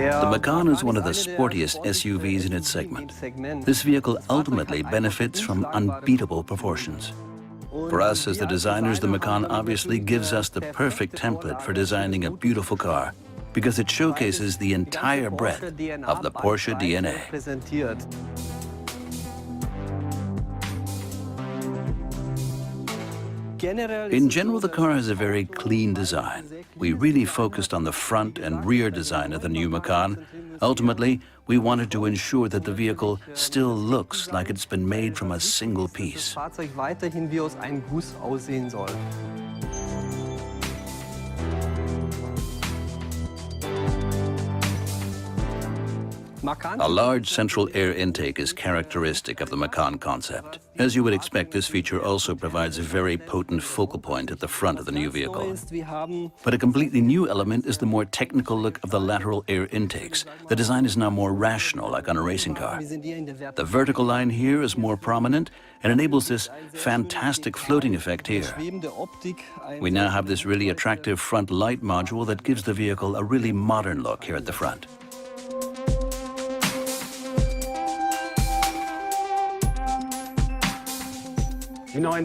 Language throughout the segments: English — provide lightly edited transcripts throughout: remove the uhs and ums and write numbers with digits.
The Macan is one of the sportiest SUVs in its segment. This vehicle ultimately benefits from unbeatable proportions. For us as the designers, the Macan obviously gives us the perfect template for designing a beautiful car because it showcases the entire breadth of the Porsche DNA. In general, the car has a very clean design. We really focused on the front and rear design of the new Macan. Ultimately, we wanted to ensure that the vehicle still looks like it's been made from a single piece. A large central air intake is characteristic of the Macan concept. As you would expect, this feature also provides a very potent focal point at the front of the new vehicle. But a completely new element is the more technical look of the lateral air intakes. The design is now more rational, like on a racing car. The vertical line here is more prominent and enables this fantastic floating effect here. We now have this really attractive front light module that gives the vehicle a really modern look here at the front.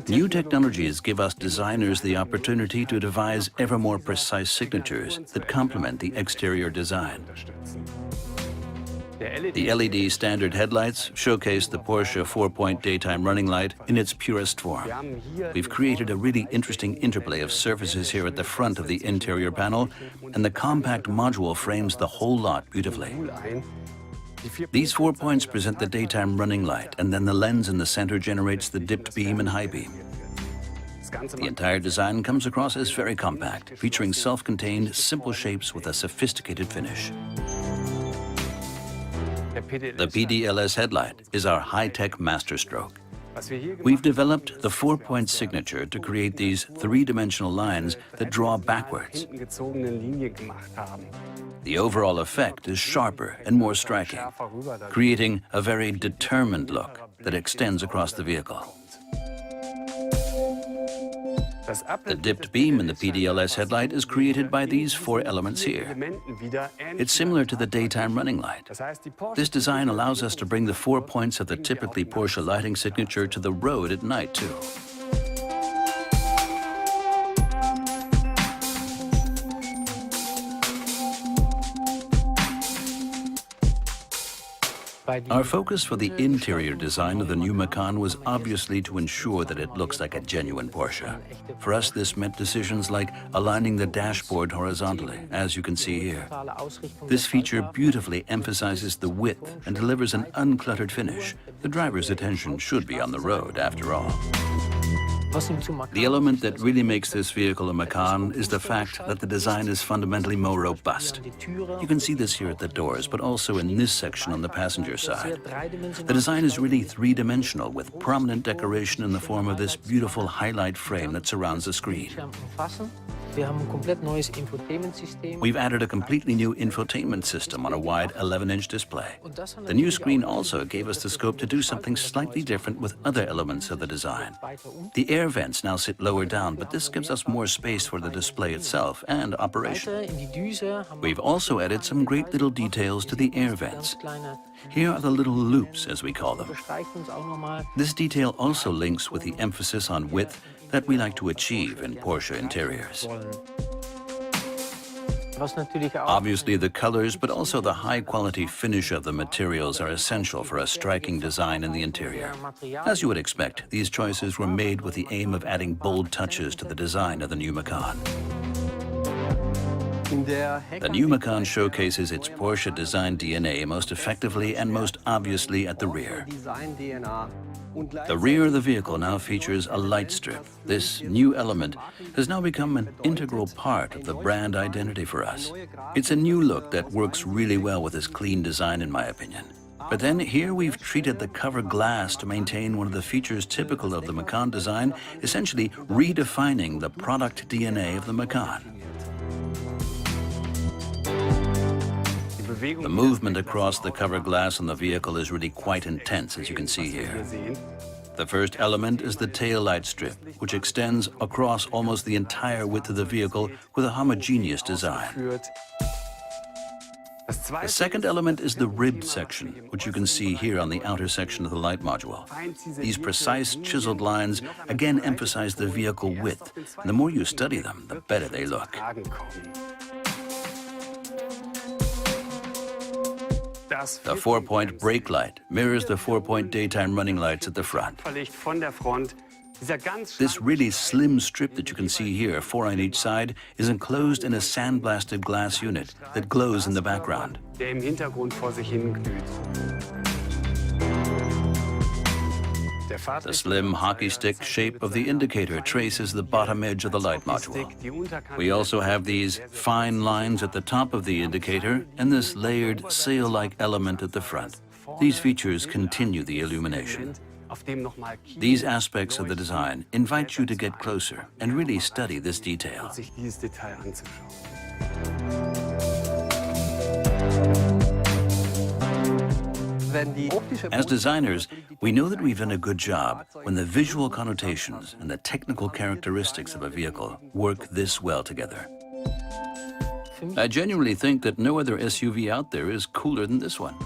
New technologies give us designers the opportunity to devise ever more precise signatures that complement the exterior design. The LED standard headlights showcase the Porsche 4-point daytime running light in its purest form. We've created a really interesting interplay of surfaces here at the front of the interior panel, and the compact module frames the whole lot beautifully. These 4 points present the daytime running light, and then the lens in the center generates the dipped beam and high beam. The entire design comes across as very compact, featuring self-contained, simple shapes with a sophisticated finish. The PDLS headlight is our high-tech masterstroke. We've developed the 4-point signature to create these three-dimensional lines that draw backwards. The overall effect is sharper and more striking, creating a very determined look that extends across the vehicle. The dipped beam in the PDLS headlight is created by these 4 elements here. It's similar to the daytime running light. This design allows us to bring the 4 points of the typically Porsche lighting signature to the road at night, too. Our focus for the interior design of the new Macan was obviously to ensure that it looks like a genuine Porsche. For us, this meant decisions like aligning the dashboard horizontally, as you can see here. This feature beautifully emphasizes the width and delivers an uncluttered finish. The driver's attention should be on the road, after all. The element that really makes this vehicle a Macan is the fact that the design is fundamentally more robust. You can see this here at the doors, but also in this section on the passenger side. The design is really three-dimensional, with prominent decoration in the form of this beautiful highlight frame that surrounds the screen. We've added a completely new infotainment system on a wide 11-inch display. The new screen also gave us the scope to do something slightly different with other elements of the design. The air vents now sit lower down, but this gives us more space for the display itself and operation. We've also added some great little details to the air vents. Here are the little loops, as we call them. This detail also links with the emphasis on width that we like to achieve in Porsche interiors. Obviously, the colors, but also the high-quality finish of the materials are essential for a striking design in the interior. As you would expect, these choices were made with the aim of adding bold touches to the design of the new Macan. The new Macan showcases its Porsche design DNA most effectively and most obviously at the rear. The rear of the vehicle now features a light strip. This new element has now become an integral part of the brand identity for us. It's a new look that works really well with this clean design, in my opinion. But then here we've treated the cover glass to maintain one of the features typical of the Macan design, essentially redefining the product DNA of the Macan. The movement across the cover glass on the vehicle is really quite intense, as you can see here. The first element is the tail light strip, which extends across almost the entire width of the vehicle with a homogeneous design. The second element is the ribbed section, which you can see here on the outer section of the light module. These precise chiseled lines again emphasize the vehicle width, and the more you study them, the better they look. The 4-point brake light mirrors the 4-point daytime running lights at the front. This really slim strip that you can see here, 4 on each side, is enclosed in a sandblasted glass unit that glows in the background. The slim hockey stick shape of the indicator traces the bottom edge of the light module. We also have these fine lines at the top of the indicator and this layered sail-like element at the front. These features continue the illumination. These aspects of the design invite you to get closer and really study this detail. As designers, we know that we've done a good job when the visual connotations and the technical characteristics of a vehicle work this well together. I genuinely think that no other SUV out there is cooler than this one.